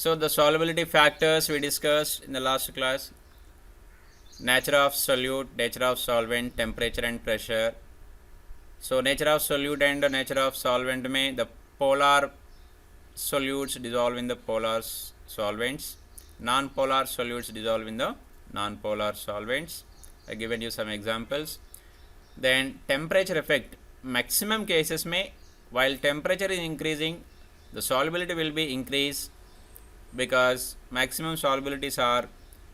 So the solubility factors we discussed in the last class: nature of solute, nature of solvent, temperature and pressure. So nature of solute and nature of solvent में the polar solutes dissolve in the polar solvents, non-polar solutes dissolve in the non-polar solvents. I given you some examples. Then temperature effect, maximum cases में while temperature is increasing, the solubility will be increased because maximum solubilities are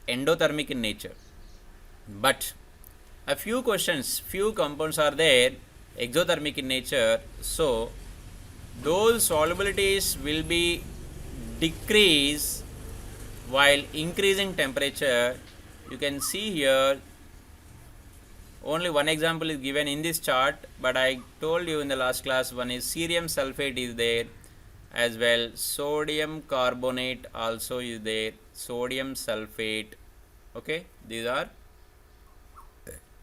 endothermic in nature. But a few compounds are there exothermic in nature, so those solubilities will be decreased while increasing temperature. You can see here only one example is given in this chart, but I told you in the last class one is cerium sulfate is there, as well sodium carbonate also is there, sodium sulfate. Okay, these are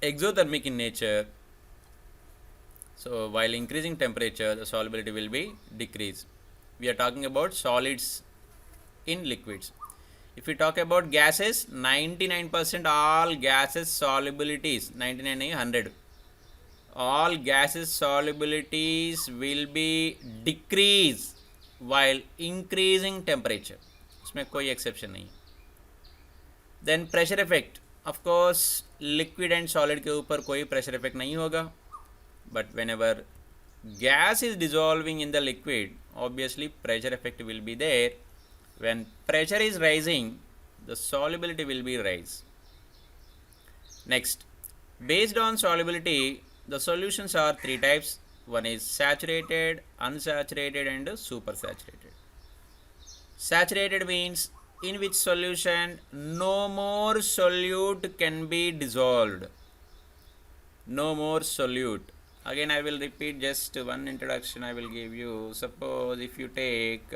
exothermic in nature. So while increasing temperature, the solubility will be decreased. We are talking about solids in liquids. If we talk about gases, 99% all gases solubilities, 99 100, all gases solubilities will be decreased while increasing temperature. इसमें कोई exception नहीं. Then pressure effect, of course liquid and solid के ऊपर कोई pressure effect नहीं होगा, but whenever gas is dissolving in the liquid, obviously pressure effect will be there. When pressure is rising, the solubility will be rise. Next, based on solubility, the solutions are three types. One is saturated, unsaturated and supersaturated. Saturated means in which solution no more solute can be dissolved. No more solute. Again I will repeat just one introduction I will give you. Suppose if you take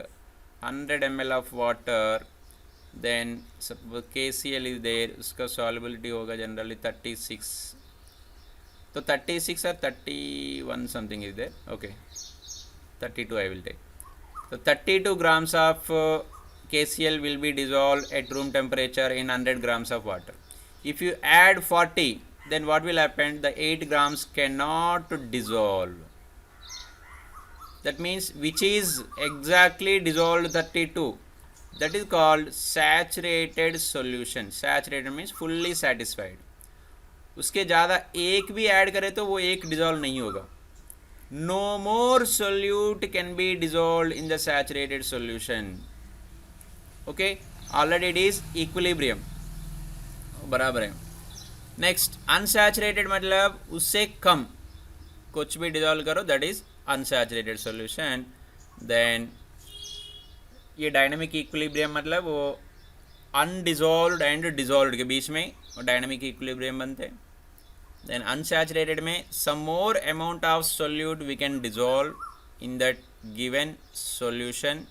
100 ml of water, then suppose KCl is there, उसका solubility होगा generally 36. तो 36 or 31 something is there. Okay, 32 I will take. So 32 grams of KCl will be dissolved at room temperature in 100 grams of water. If you add 40, then what will happen? The 8 grams cannot dissolve. That means which is exactly dissolved 32. That is called saturated solution. Saturated means fully satisfied. उसके ज़्यादा एक भी add करें तो वो एक dissolve नहीं होगा. No more solute can be dissolved in the saturated solution. Okay, already it is equilibrium. बराबर है. Next, unsaturated मतलब उससे कम कुछ भी डिजॉल्व करो, that is unsaturated solution. Then ये डायनामिक इक्विलिब्रियम मतलब वो अनडिजॉल्व्ड एंड डिजॉल्व्ड के बीच में डायनामिक इक्विलिब्रियम बनते हैं. Then unsaturated में some more amount of solute we can dissolve in that given solution.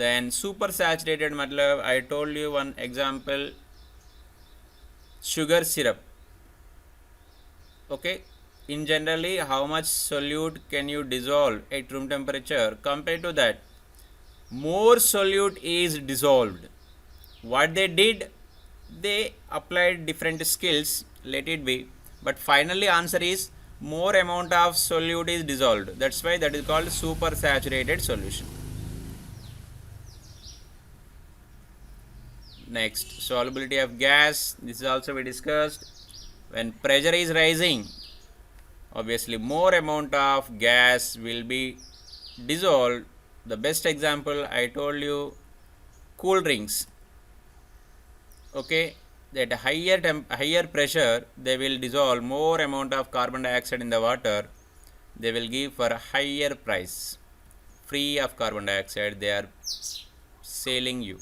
Then supersaturated मतलब I told you one example, sugar syrup. Okay, in generally how much solute can you dissolve at room temperature? Compared to that, more solute is dissolved. What they did, they applied different skills, let it be, but finally answer is more amount of solute is dissolved. That's why that is called supersaturated solution. Next, solubility of gas. This is also we discussed. When pressure is rising, obviously more amount of gas will be dissolved. The best example I told you, cool drinks. Okay, that higher pressure they will dissolve more amount of carbon dioxide in the water. They will give for a higher price, free of carbon dioxide. They are selling you,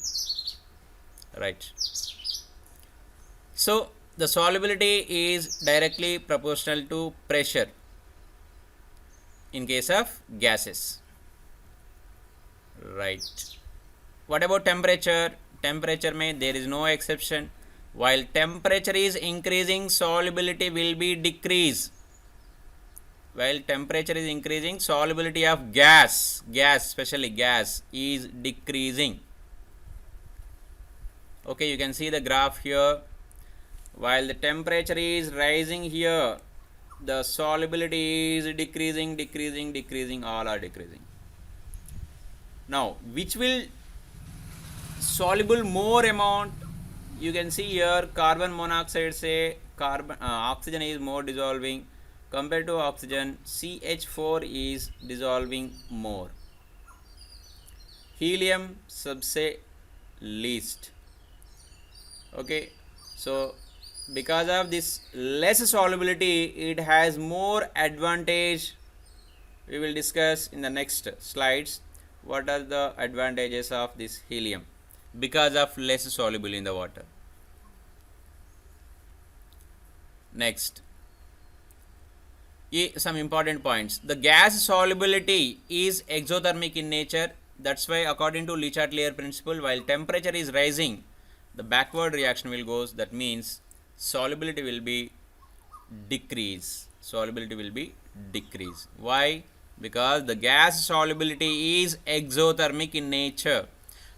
right? So the solubility is directly proportional to pressure in case of gases, right? What about temperature? Temperature में there is no exception. While temperature is increasing, solubility will be decreased. while temperature is increasing, solubility of gas, especially gas, is decreasing. Okay, you can see the graph here. While the temperature is rising here, the solubility is decreasing, all are decreasing. Now, which will soluble more amount? You can see here carbon monoxide say oxygen is more dissolving compared to oxygen. CH4 is dissolving more. Helium subsay least. Okay, so because of this less solubility, it has more advantage. We will discuss in the next slides what are the advantages of this helium because of less soluble in the water. Next, some important points. The gas solubility is exothermic in nature. That's why according to Le Chatelier principle, while temperature is rising, the backward reaction will goes. That means solubility will be decrease. Why? Because the gas solubility is exothermic in nature.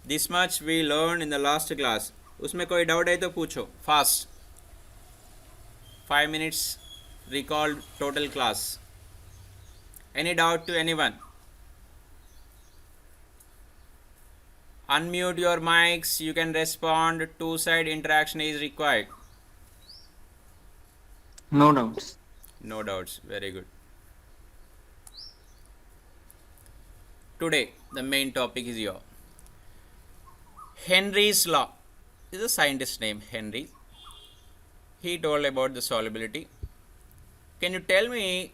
This much we learned in the last class. उसमें कोई doubt है तो पूछो fast. 5 minutes recall total class. Any doubt to anyone? Unmute your mics. You can respond. Two-side interaction is required. No doubts. No doubts. Very good. Today the main topic is your Henry's law. Is a scientist named Henry. He told about the solubility. Can you tell me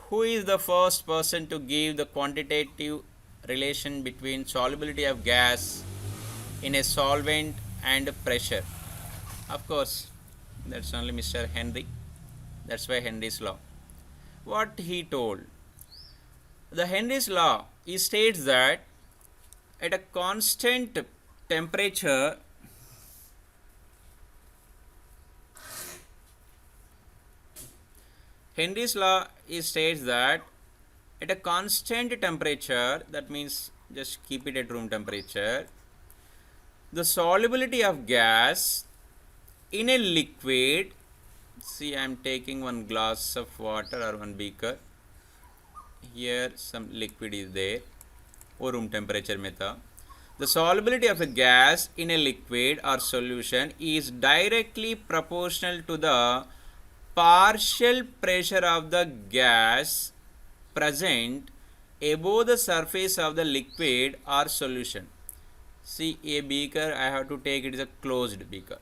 who is the first person to give the quantitative relation between solubility of gas in a solvent and pressure? Of course, that's only Mr. Henry. That's why Henry's law. What he told? The Henry's law, he states that at a constant temperature, Henry's law states that at a constant temperature, that means just keep it at room temperature, the solubility of gas in a liquid, see I am taking one glass of water or one beaker, here some liquid is there, or room temperature mein tha. The solubility of a gas in a liquid or solution is directly proportional to the partial pressure of the gas present above the surface of the liquid or solution. See a beaker, I have to take it is a closed beaker.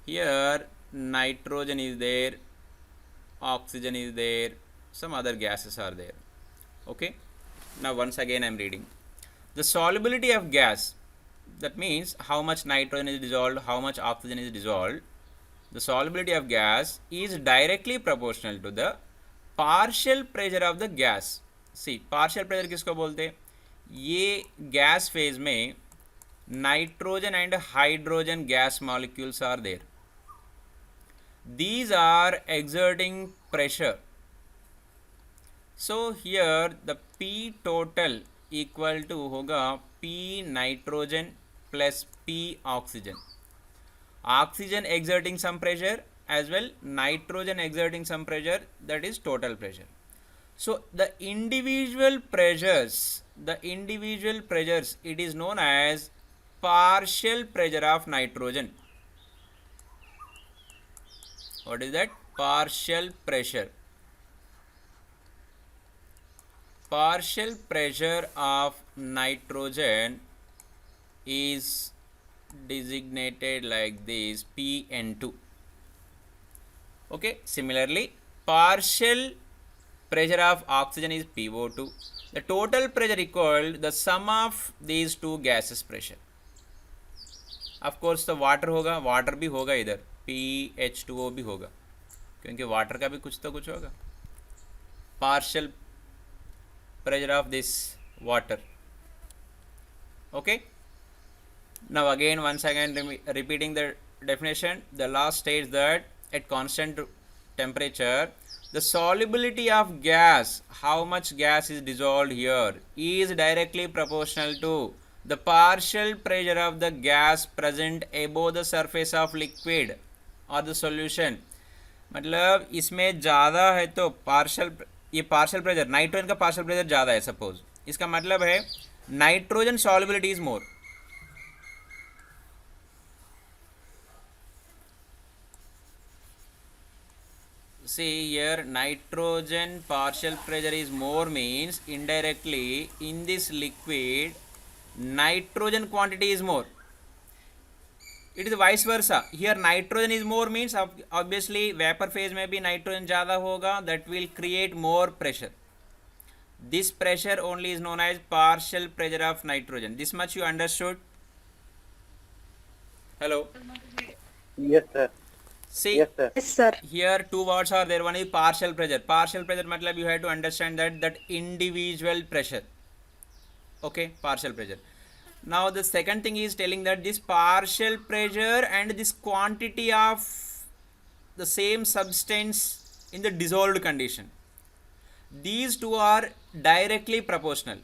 Here nitrogen is there, oxygen is there, some other gases are there. Okay, now once again I am reading. The solubility of gas, that means how much nitrogen is dissolved, how much oxygen is dissolved. The solubility of gas is directly proportional to the partial pressure of the gas. See, partial pressure किसको बोलते हैं? ये gas phase में nitrogen and hydrogen gas molecules are there. These are exerting pressure. So here the P total equal to होगा P nitrogen plus P oxygen. Oxygen exerting some pressure as well nitrogen exerting some pressure, that is total pressure. So the individual pressures, it is known as partial pressure of nitrogen. What is that? Partial pressure. Partial pressure of nitrogen is designated like this, Pn2. Okay, similarly partial pressure of oxygen is PO2. The total pressure equal the sum of these two gases pressure. Of course the water होगा, water भी होगा इधर, PH2O भी होगा, क्योंकि water का भी कुछ तो कुछ होगा. Partial pressure of this water. Okay, now again once again repeating the definition. The law states that at constant temperature The solubility of gas, how much gas is dissolved here, is directly proportional to the partial pressure of the gas present above the surface of liquid or the solution. मतलब इसमें ज़्यादा है तो partial, ये partial pressure, nitrogen का partial pressure ज़्यादा है suppose, इसका मतलब है nitrogen solubility is more. See here, nitrogen partial pressure is more means indirectly in this liquid nitrogen quantity is more. It is vice versa. Here nitrogen is more means obviously vapor phase में भी nitrogen ज़्यादा होगा, that will create more pressure. This pressure only is known as partial pressure of nitrogen. This much you understood? Hello? Yes, sir. See, Yes, sir. Yes, sir. here two words are there. One is partial pressure. Partial pressure matlab you have to understand that individual pressure. Okay, partial pressure. Now the second thing is telling that this partial pressure and this quantity of the same substance in the dissolved condition, these two are directly proportional.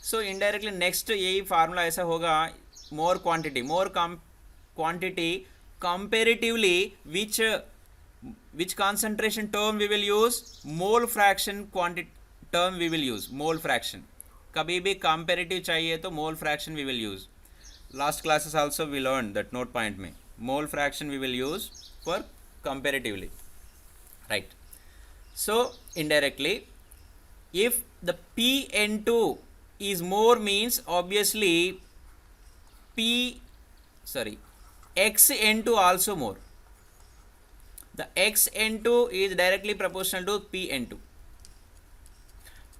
So indirectly next यही formula ऐसा होगा, more quantity comparatively which concentration term we will use, mole fraction quantity term we will use, mole fraction. कभी भी comparative चाहिए तो mole fraction we will use. Last classes also we learned that note point में mole fraction we will use for comparatively, right? So indirectly, if the Pn2 is more means obviously Xn2 also more. The Xn2 is directly proportional to Pn2.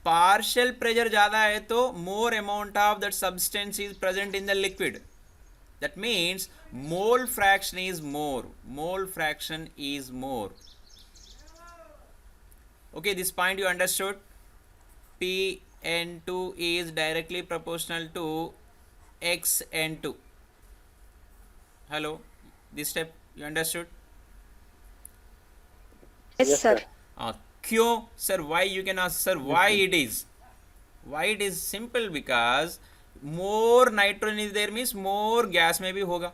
Partial pressure ज़्यादा है तो more amount of that substance is present in the liquid. That means mole fraction is more. Mole fraction is more. Okay, this point you understood? Pn2 is directly proportional to Xn2. Hello, this step you understood? Yes, Yes, sir. sir. क्यों sir? why you can ask sir why it is? Why it is? Simple, because more nitrogen is there means more gas में भी होगा.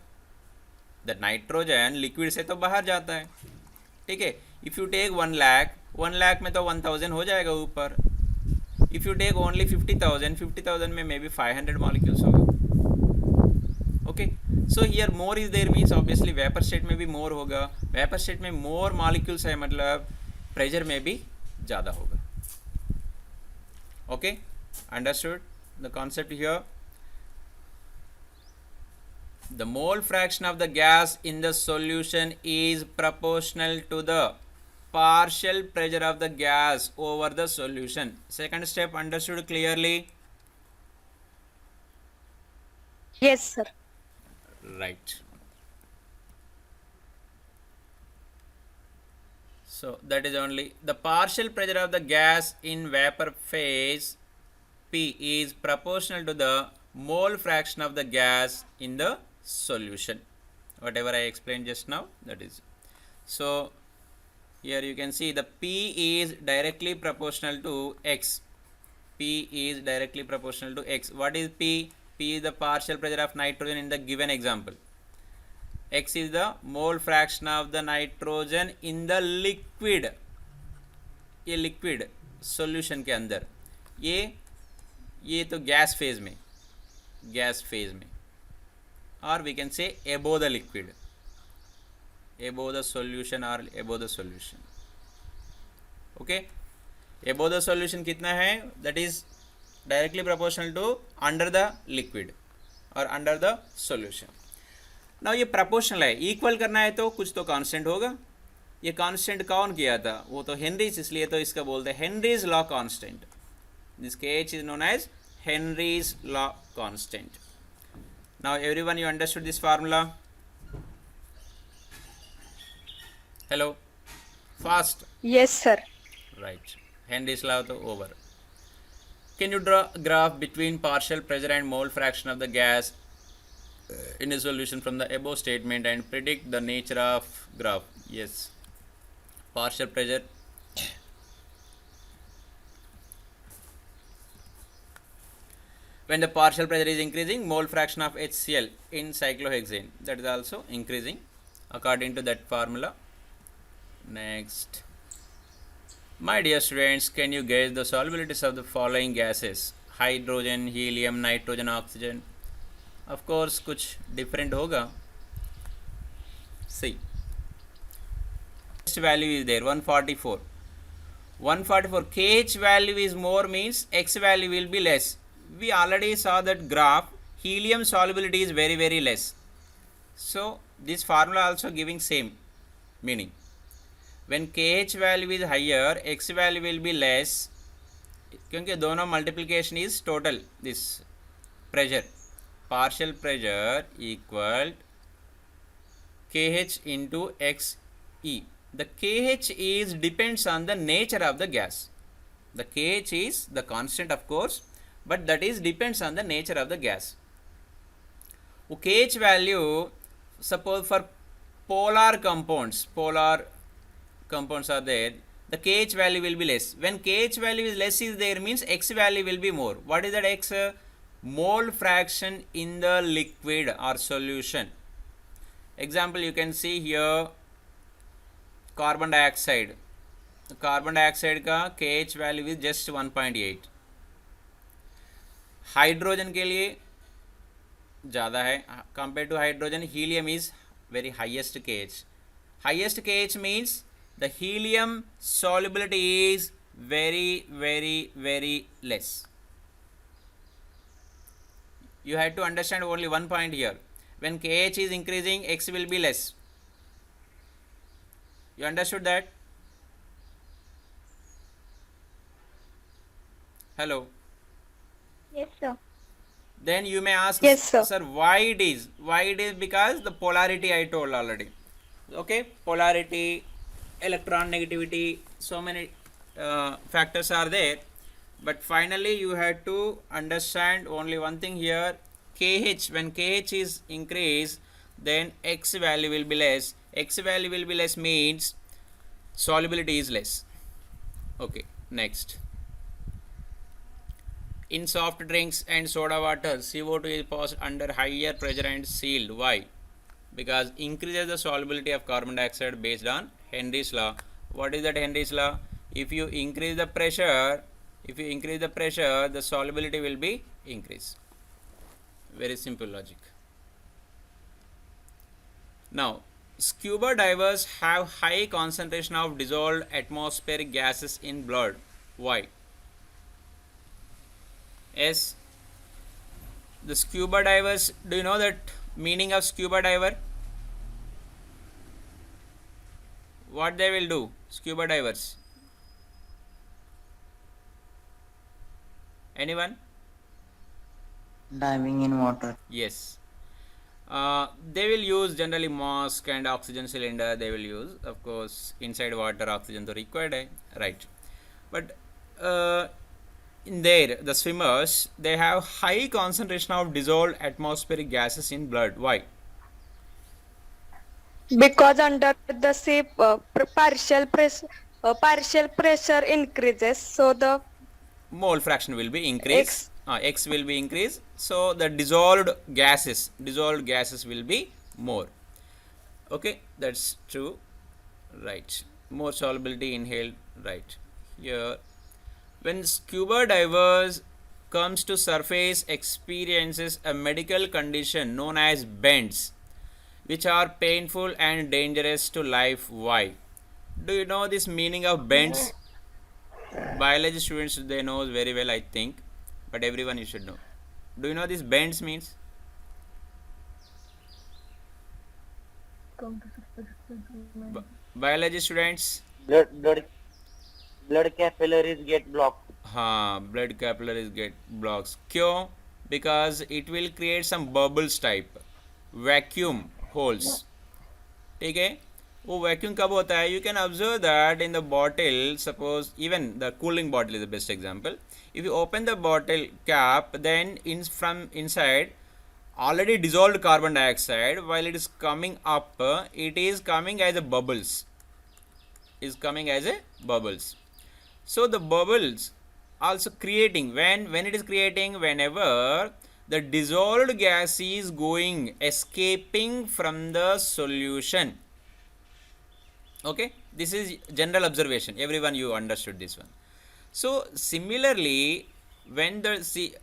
The nitrogen liquid से तो बाहर जाता है, ठीक है. If you take 1 lakh में तो 1000 हो जाएगा ऊपर. If you take only 50,000 में maybe 500 molecules होगा. Okay, so here more is there means obviously vapor state में भी more होगा. Vapor state में more molecules है मतलब pressure में भी ज़्यादा होगा. Okay, understood the concept here? The mole fraction of the gas in the solution is proportional to the partial pressure of the gas over the solution. Second step understood clearly? Yes, sir. Right. So that is only the partial pressure of the gas in vapor phase P is proportional to the mole fraction of the gas in the solution. Whatever I explained just now, that is. So here you can see the P is directly proportional to X. P is directly proportional to X. What is P? P is the partial pressure of nitrogen in the given example. X is the mole fraction of the nitrogen in the liquid. ये liquid solution के अंदर, ये तो gas phase में, or we can say above the liquid, above the solution or above the solution. Okay, above the solution कितना है? That is directly proportional to under the liquid or under the solution. Now ये proportional है, equal करना है तो कुछ तो constant होगा. ये constant कौन किया था? वो तो हेनरीज, इसलिए तो इसका बोलते हैं Henry's law constant. This KH is known as Henry's law constant. Now everyone, you understood this formula? Hello? Fast. Yes, sir. Right. Henry's law to over. Can you draw a graph between partial pressure and mole fraction of the gas in a solution from the above statement and predict the nature of graph? Yes. Partial pressure when the partial pressure is increasing, mole fraction of HCl in cyclohexane, that is also increasing according to that formula. Next, my dear students, can you guess the solubilities of the following gases? Hydrogen, helium, nitrogen, oxygen. Of course कुछ different होगा. See, next value is there 144. 144 kh value is more means x value will be less. We already saw that graph. Helium solubility is very very less. So this formula also giving same meaning. When kh value is higher, x value will be less, क्योंकि दोनों multiplication is total. This pressure, partial pressure equal kh into xe. The kh is depends on the nature of the gas. The kh is the constant of course, but that is depends on the nature of the gas. kh value, suppose for polar compounds are there, the kh value will be less. When kh value is less is there means x value will be more. What is that x? Mole fraction in the liquid or solution. Example you can see here, carbon dioxide का kh value is just 1.8. Hydrogen के लिए ज़्यादा है compared to hydrogen. Helium is very highest kh. Highest kh means the helium solubility is very very very less. You have to understand only one point here. When kh is increasing, x will be less. You understood that? Hello. Yes, sir. Then you may ask, Yes, sir. why it is? Why it is? Because the polarity I told already. Okay, polarity, electron negativity, so many factors are there. But finally, you have to understand only one thing here. kh, when kh is increased, then x value will be less. X value will be less means solubility is less. Okay, next. In soft drinks and soda water, CO2 is passed under higher pressure and sealed. Why? Because increases the solubility of carbon dioxide based on Henry's law. What is that Henry's law? If you increase the pressure, the solubility will be increased. Very simple logic. Now, scuba divers have high concentration of dissolved atmospheric gases in blood. Why? Yes, the scuba divers, do you know that meaning of scuba diver? What they will do, scuba divers? Anyone? Diving in water. Yes. They will use generally mask and oxygen cylinder. They will use, of course, inside water oxygen to required, right? But in there, the swimmers, they have high concentration of dissolved atmospheric gases in blood. Why? Because under the sea, partial pressure increases, so the Mole fraction will be increased. X will be increased. So the dissolved gases will be more. Okay, that's true. Right. More solubility inhaled. Right. Here, when scuba divers comes to surface, experiences a medical condition known as bends, which are painful and dangerous to life. Why? Do you know this meaning of bends? Biology students, they know very well, I think, but everyone you should know. Do you know this bends means? Biology students? blood capillaries get blocked. Blood capillaries get blocks. क्यों? Because it will create some bubbles type, vacuum holes. ठीक है? वो vacuum कब होता है? You can observe that in the bottle. Suppose even the cooling bottle is the best example. If you open the bottle cap, then from inside already dissolved carbon dioxide, while it is coming up, it is coming as a bubbles. So the bubbles also creating, when it is creating, whenever the dissolved gas is going escaping from the solution. Okay, this is general observation, everyone you understood this one. So similarly, when the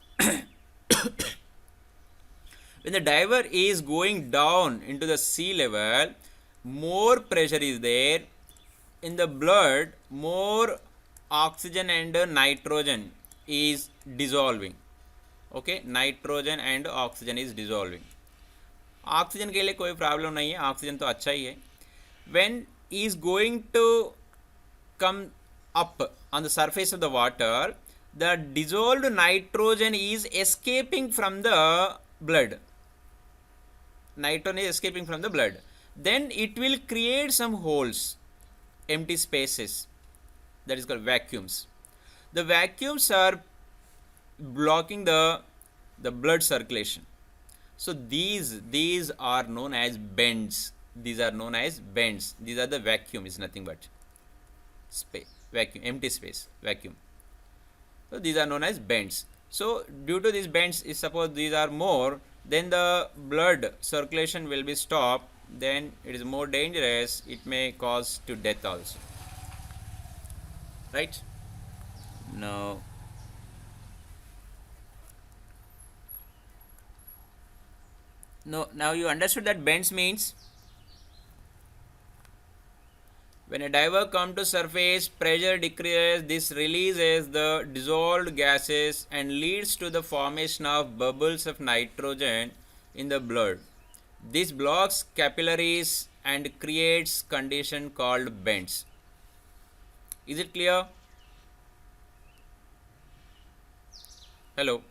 when the diver is going down into the sea level, more pressure is there in the blood, more oxygen and nitrogen is dissolving. Okay, nitrogen and oxygen is dissolving. Oxygen के लिए कोई problem नहीं है, oxygen तो अच्छा ही है. When is going to come up on the surface of the water, the dissolved nitrogen is escaping from the blood. Nitrogen is escaping from the blood. Then it will create some holes, empty spaces, that is called vacuums. The vacuums are blocking the blood circulation. So these are known as bends. These are known as bends. These are the vacuum, is nothing but space, vacuum, empty space, vacuum. So these are known as bends. So due to these bends, if suppose these are more, then the blood circulation will be stopped. Then it is more dangerous. It may cause to death also. Right? Now you understood that bends means when a diver comes to surface, pressure decreases, this releases the dissolved gases and leads to the formation of bubbles of nitrogen in the blood. This blocks capillaries and creates condition called bends. Is it clear? Hello.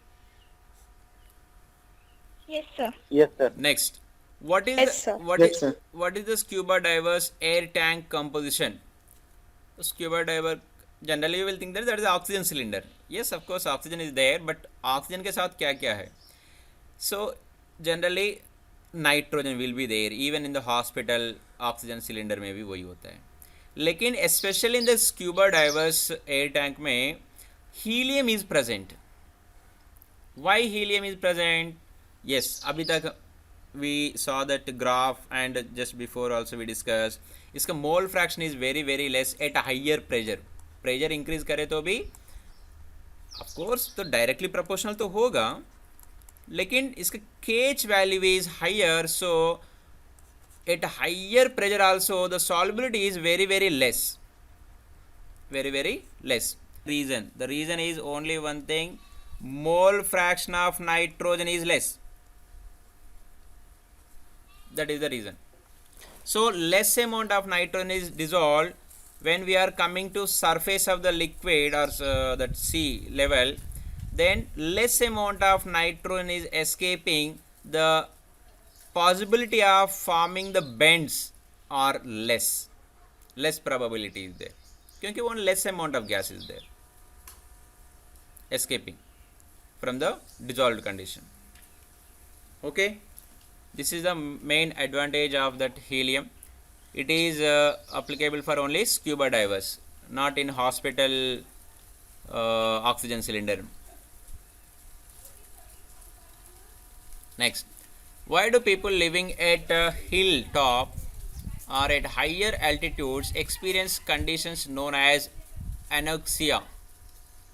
Yes, sir. Yes, sir. Next, what is Yes, sir. what is the scuba diver's air tank composition? The scuba diver, generally you will think that is oxygen cylinder. Yes, of course oxygen is there, but oxygen के साथ क्या क्या है? So generally nitrogen will be there. Even in the hospital oxygen cylinder में भी वही होता है. लेकिन especially in the scuba divers air tank में helium is present. Why helium is present? Yes, अभी तक we saw that graph and just before also we discussed, इसका mole fraction is very very less at a higher pressure. Pressure increase करे तो भी of course तो directly proportional तो होगा, लेकिन इसका kH value is higher, so at a higher pressure also the solubility is very very less. Very very less. The reason is only one thing, mole fraction of nitrogen is less. That is the reason. So less amount of nitrogen is dissolved when we are coming to surface of the liquid or that sea level. Then less amount of nitrogen is escaping. The possibility of forming the bends are less. Less probability is there. क्योंकि one less amount of gas is there escaping from the dissolved condition. Okay. This is the main advantage of that helium. It is applicable for only scuba divers, not in hospital oxygen cylinder. Next, why do people living at a hilltop or at higher altitudes experience conditions known as anoxia?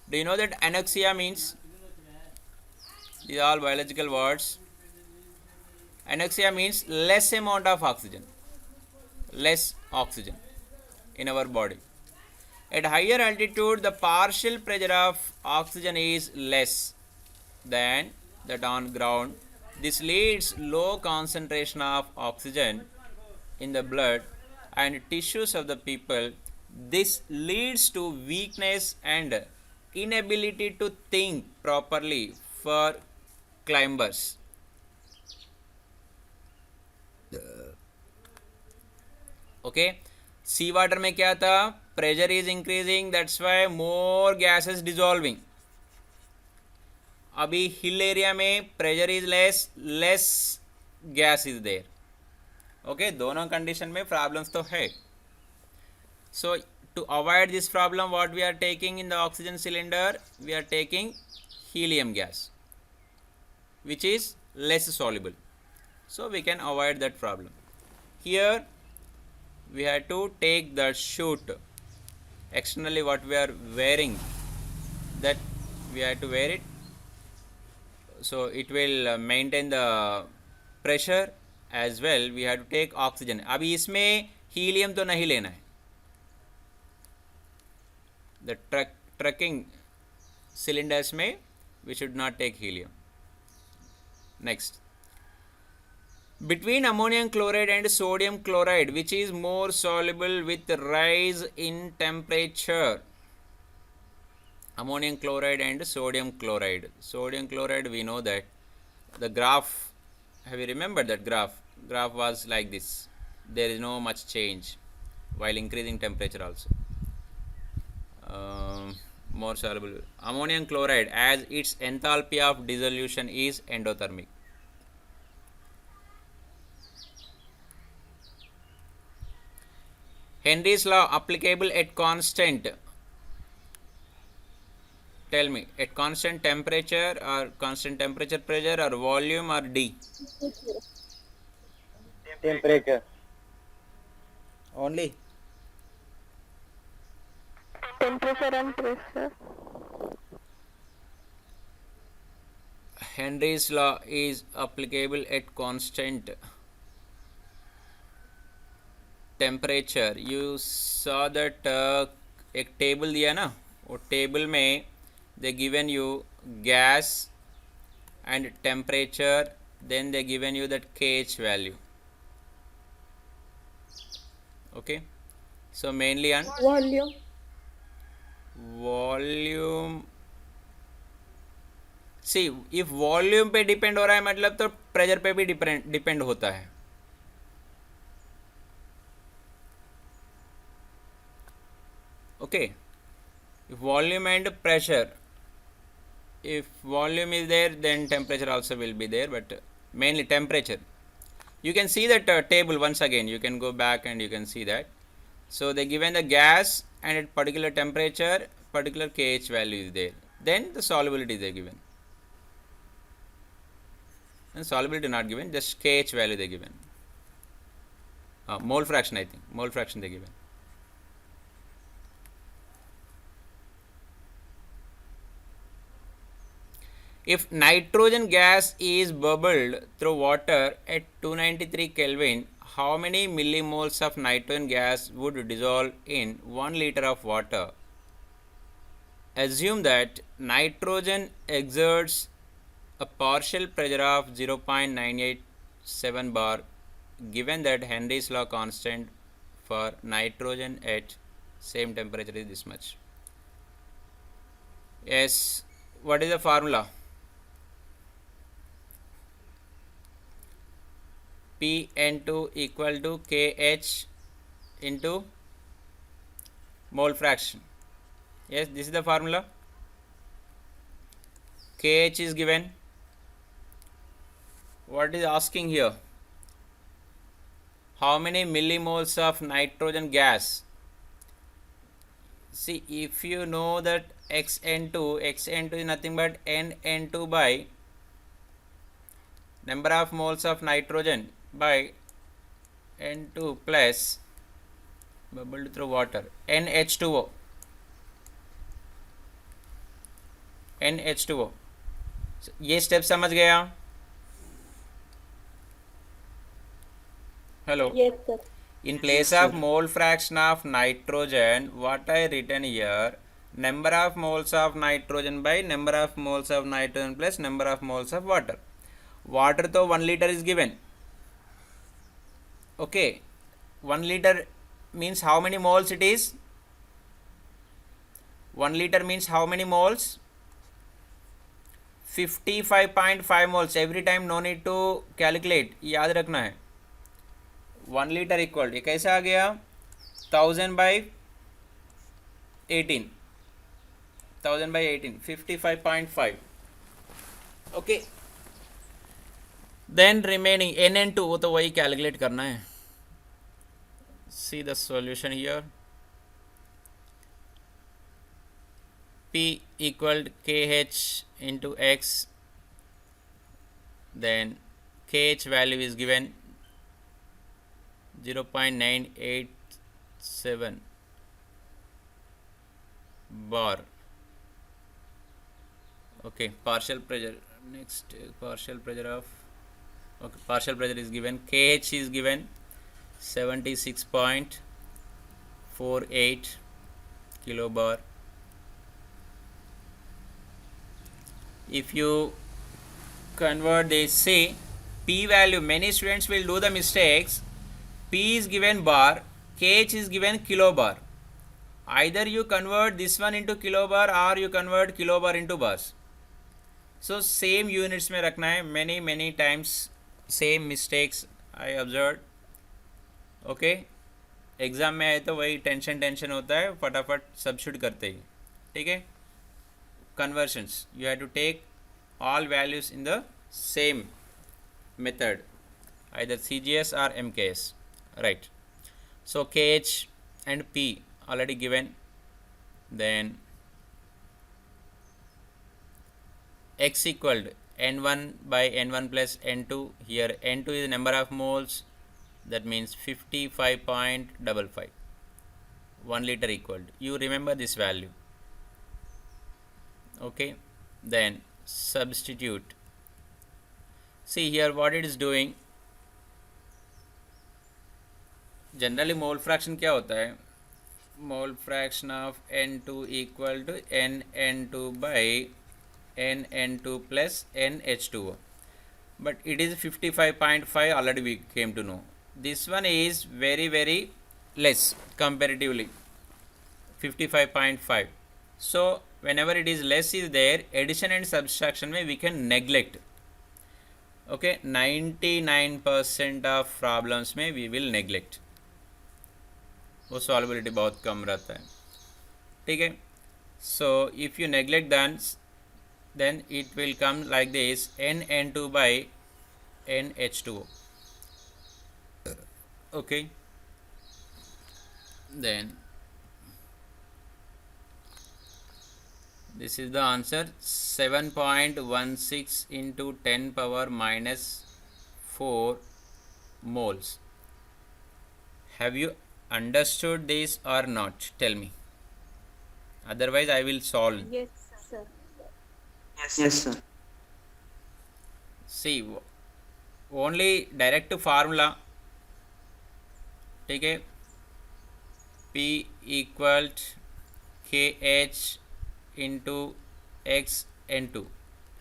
Do you know that anoxia means? These are all biological words. Anoxia means less amount of oxygen. Less oxygen in our body. At higher altitude, the partial pressure of oxygen is less than that on ground. This leads low concentration of oxygen in the blood and tissues of the people. This leads to weakness and inability to think properly for climbers. Okay, sea water में क्या था? Pressure is increasing, that's why more gas is dissolving. अभी hill area में pressure is less gas is there. Okay, दोनों condition में problems तो है. So to avoid this problem, what we are taking in the oxygen cylinder, we are taking helium gas, which is less soluble, so we can avoid that problem. Here we have to take the chute externally, what we are wearing, that we have to wear it, so it will maintain the pressure as well. We have to take oxygen. अभी इसमें helium तो नहीं लेना है. The trucking cylinders में we should not take helium. Next, between ammonium chloride and sodium chloride, which is more soluble with rise in temperature? Ammonium chloride and sodium chloride. Sodium chloride, we know that the graph, have you remembered that graph? Graph was like this. There is no much change while increasing temperature also. More soluble. Ammonium chloride, as its enthalpy of dissolution is endothermic. Henry's law applicable at constant. Tell me, at constant temperature or constant temperature pressure or volume or D? Temperature. Only? Temperature and pressure. Henry's law is applicable at constant temperature. You saw that एक table दिया ना, वो table में they given you gas and temperature, then they given you that KH value. Okay, so mainly on volume. See, if volume पे depend हो रहा है मतलब तो प्रेशर पे भी डिपेंड होता है. Okay, if volume and pressure, if volume is there then temperature also will be there, but mainly temperature. You can see that table once again, you can go back and you can see that. So they given the gas and at particular temperature, particular KH value is there, then the solubility they given, and solubility not given, just KH value they given. Mole fraction, I think mole fraction they given. If nitrogen gas is bubbled through water at 293 Kelvin, how many millimoles of nitrogen gas would dissolve in 1 liter of water? Assume that nitrogen exerts a partial pressure of 0.987 bar, given that Henry's law constant for nitrogen at same temperature is this much. Yes, what is the formula? Pn2 equal to Kh into mole fraction. Yes, this is the formula. Kh is given. What is asking here? How many millimoles of nitrogen gas? See, if you know that Xn2 is nothing but Nn2 by number of moles of nitrogen by N2 plus bubbled through water NH2O. NH2O. So, ये step समझ गया? Hello. Yes, sir. In place of mole fraction of nitrogen, what I written here, number of moles of nitrogen by number of moles of nitrogen plus number of moles of water. Water to 1 liter is given. Okay, 1 liter means how many moles it is? 1 liter means how many moles? 55.5 moles. Every time no need to calculate, याद रखना है. 1 liter equal, ये कैसे आ गया? 1000 by 18. 1000 by 18, 55.5. Okay. Then remaining Nn2, वो तो वही calculate करना है. See the solution here. P equal to KH into X, then KH value is given 0.987 bar. Okay, partial pressure, next partial pressure of, okay, partial pressure is given, KH is given 76.48 kilobar. If you convert this, see P value, many students will do the mistakes. P is given bar, KH is given kilobar. Either you convert this one into kilobar or you convert kilobar into bars. So same units में रखना है. Many times same mistakes I observed. Okay, exam में आए तो वही tension होता है, फटाफट सब्स्टिट्यूट करते ही. ठीक है, conversions you have to take all values in the same method, either CGS or MKS, right? So KH and P already given, then X equal to N1 by N1 plus N2. Here N2 is the number of moles, that means 55.55, 1 liter equal to, you remember this value. Okay, then substitute. See here what it is doing. Generally mole fraction क्या होता है? Mole fraction of N2 equal to NN2 by NN2 plus NH2O. But it is 55.5, already we came to know. This one is very less comparatively, 55.5. So whenever it is less is there, addition and subtraction में we can neglect. Okay, 99% of problems में we will neglect, वो सॉल्बिलिटी बहुत कम रहता है. ठीक है, so if you neglect then it will come like this, NN2 by NH2O. Okay, then this is the answer, 7.16 into 10 power minus 4 moles. Have you understood this or not? Tell me. Otherwise I will solve. Yes, sir. Yes, sir. See, only direct formula. ठीक है, P equal KH into XN2.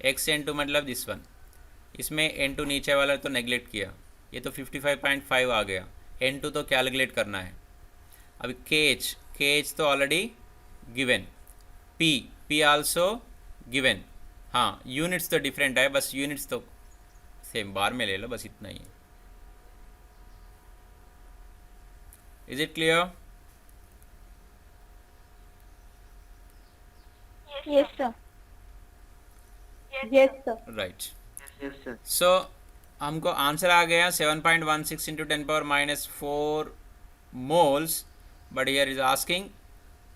XN2 मतलब this one, इसमें N2 नीचे वाला तो neglect किया, ये तो 55.5 आ गया. N2 तो कैलकुलेट करना है. अभी KH तो already given, P also given. हाँ, यूनिट्स तो डिफरेंट है, बस यूनिट्स तो सेम बार में ले लो, बस इतना ही है. Is it clear? Yes, sir. Yes, sir. Right. Yes, sir. So हमको आंसर आ गया 7.16 into 10 power minus 4 moles, but here is asking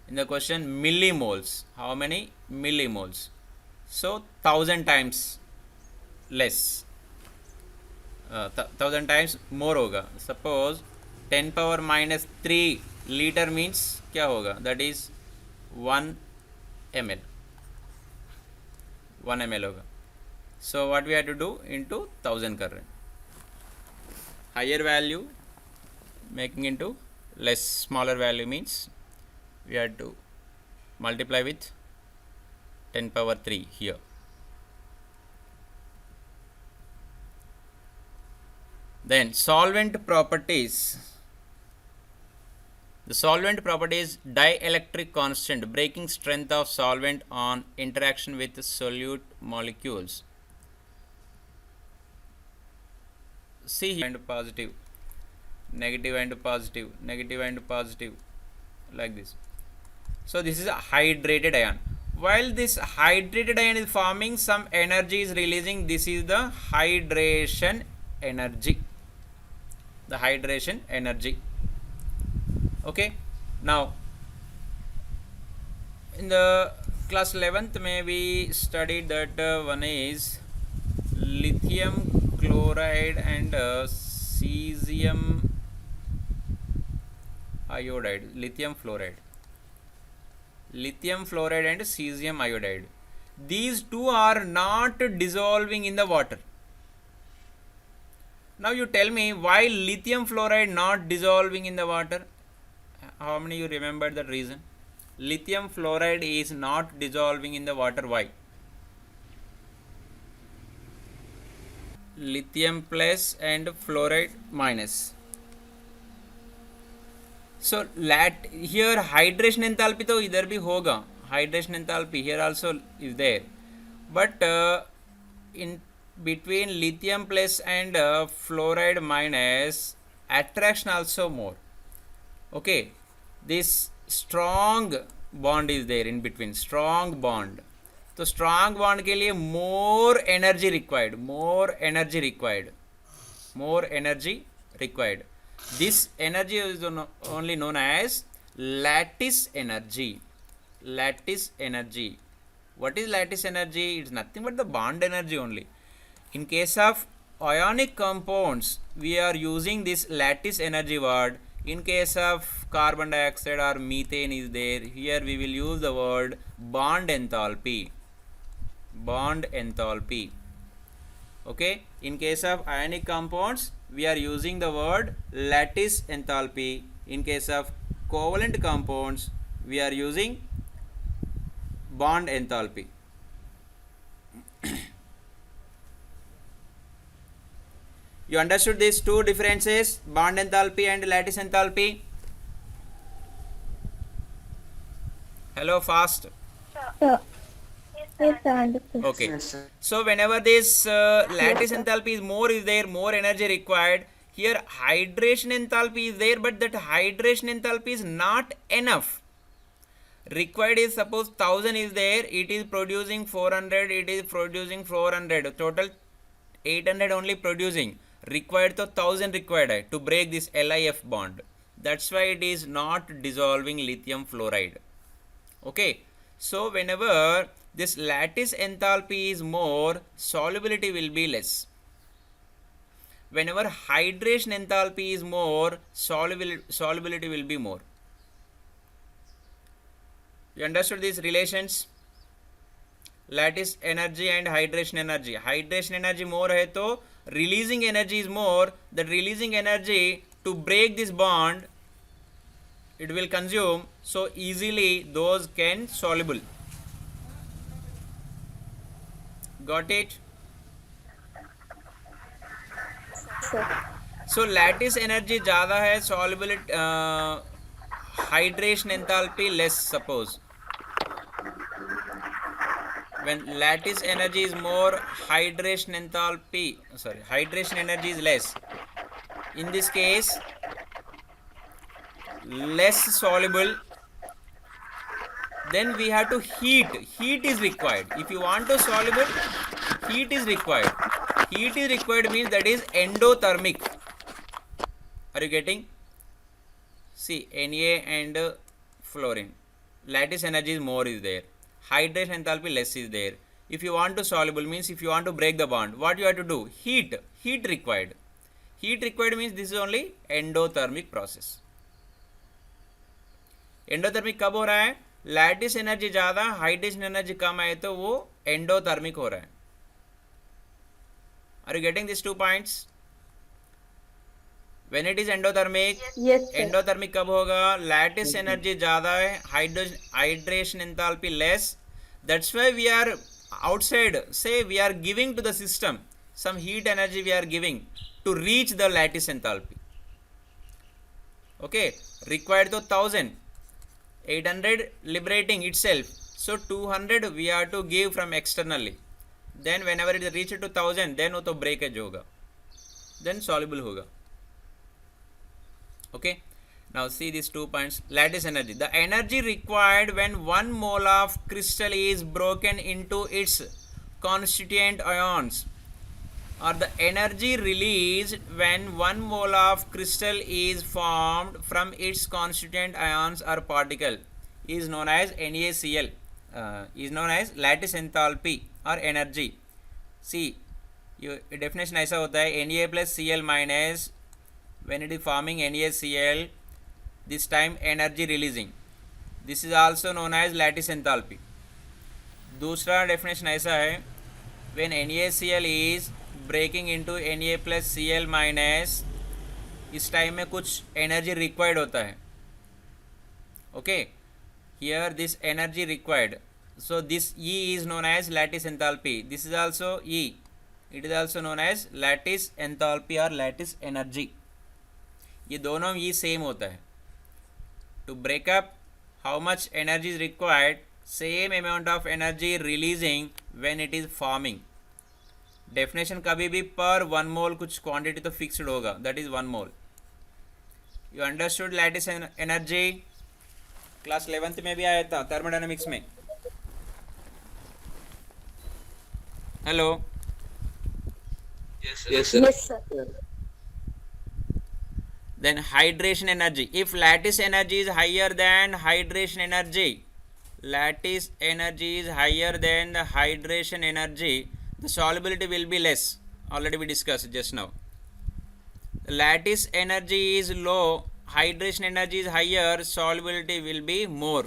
in the question millimoles. How many millimoles? So 1000 times less, 1000 times more होगा. Suppose 10 power minus 3 liter means क्या होगा? That is 1 ml. 1 ml होगा. So what we have to do, into 1000 कर रहे हैं. Higher value making into less, smaller value means we have to multiply with 10 power 3 here. Then solvent properties. The solvent property is dielectric constant, breaking strength of solvent on interaction with solute molecules. See here, and positive, negative and positive, negative and positive, like this. So this is a hydrated ion. While this hydrated ion is forming, some energy is releasing. This is the hydration energy. The hydration energy. Okay, now in the class 11th में we studied that one is lithium chloride and cesium iodide, lithium fluoride and cesium iodide. These two are not dissolving in the water. Now you tell me why lithium fluoride not dissolving in the water. How many you remember that reason? Lithium fluoride is not dissolving in the water. Why? Lithium plus and fluoride minus. So here hydration enthalpy तो इधर भी होगा, hydration enthalpy here also is there, but in between lithium plus and fluoride minus, attraction also more. Okay, this strong bond is there in between, strong bond. तो strong bond के लिए more energy required. This energy is only known as lattice energy. What is lattice energy? It's nothing but the bond energy only. In case of ionic compounds, we are using this lattice energy word. In case of carbon dioxide or methane is there, here we will use the word bond enthalpy. Okay, in case of ionic compounds, we are using the word lattice enthalpy. In case of covalent compounds, we are using bond enthalpy. You understood these two differences, bond enthalpy and lattice enthalpy? Hello, fast. Sir. Yes, sir, understood. Okay. Yes, sir. So whenever this lattice enthalpy is there, more energy required. Here hydration enthalpy is there, but that hydration enthalpy is not enough. Required is, suppose 1000 is there, it is producing 400, it is producing 400, total 800 only producing. Required to 1000 required hai to break this LIF bond. That's why it is not dissolving lithium fluoride. Okay, so whenever this lattice enthalpy is more, solubility will be less. Whenever hydration enthalpy is more, solubility will be more. You understood these relations? Lattice energy and hydration energy. Hydration energy more hai to releasing energy is more. That releasing energy to break this bond, it will consume, so easily those can soluble. Got it? Sir. So lattice energy ज़्यादा है, solubility hydration enthalpy less. Suppose when lattice energy is more, hydration energy is less. In this case, less soluble. Then we have to heat. Heat is required. If you want to soluble, heat is required. Heat is required means that is endothermic. Are you getting? See, Na and fluorine. Lattice energy is more is there. Hydration enthalpy less is there. If you want to soluble means if you want to break the bond, what you have to do? Heat. Heat required. Heat required means this is only endothermic process. Endothermic कब हो रहा है? Lattice energy ज़्यादा, hydration energy कम है तो वो endothermic हो रहा है. Are you getting this 2 points? When it is endothermic, Yes, sir. Endothermic कब होगा? लैटिस एनर्जी ज़्यादा है, hydration enthalpy less. That's why we are outside, say we are giving to the system some heat energy, we are giving to reach the lattice enthalpy. Okay, required to 1000, 800 liberating itself, so 200 we have to give from externally. Then whenever it reaches to 1000, then वो तो breakage होगा, then soluble होगा. Okay, now see these 2 points. Lattice energy, the energy required when 1 mole of crystal is broken into its constituent ions, or the energy released when 1 mole of crystal is formed from its constituent ions or particle, is known as NaCl. is known as lattice enthalpy or energy. See, definition ऐसा होता है Na plus Cl minus, when it is forming NaCl, this time energy releasing, this is also known as lattice enthalpy. दूसरा definition ऐसा है when NaCl is breaking into Na plus Cl minus, इस time में कुछ energy required होता है. Okay, here this energy required, so this E is known as lattice enthalpy. This is also E. It is also known as lattice enthalpy or lattice energy. ये दोनों E same होता है. To break up, how much energy is required? Same amount of energy releasing when it is forming. Definition कभी भी per 1 mole कुछ quantity तो fixed होगा, that is 1 mole. You understood lattice energy? Class 11th में भी आया था thermodynamics में. Hello. Yes, Yes, sir. Then hydration energy. If lattice energy is higher than hydration energy, lattice energy is higher than the hydration energy, the solubility will be less. Already we discussed just now. Lattice energy is low, hydration energy is higher, solubility will be more.